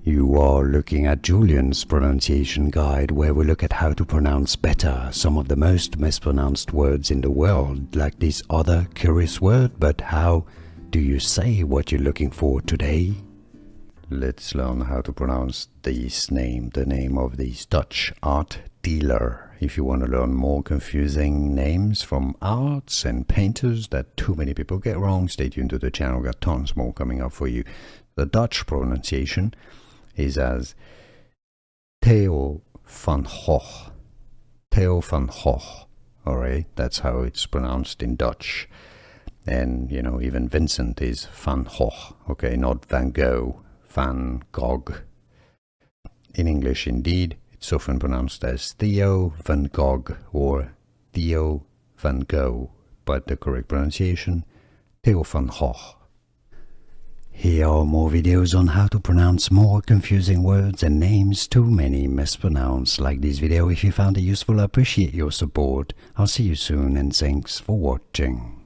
You are looking at Julian's pronunciation guide, where we look at how to pronounce better some of the most mispronounced words in the world, like this other curious word. But how do you say what you're looking for today? Let's learn how to pronounce this name, the name of this Dutch art dealer. If you want to learn more confusing names from arts and painters that too many people get wrong, stay tuned to the channel. Got tons more coming up for you. The Dutch pronunciation is as Theo van Gogh. Theo van Gogh. Alright, that's how it's pronounced in Dutch. And, you know, even Vincent is Van Gogh. Okay, not Van Gogh. Van Gogh. In English, indeed, it's often pronounced as Theo van Gogh or Theo van Gogh, but the correct pronunciation, Theo van Gogh. Here are more videos on how to pronounce more confusing words and names too many mispronounced. Like this video if you found it useful. I appreciate your support. I'll see you soon and thanks for watching.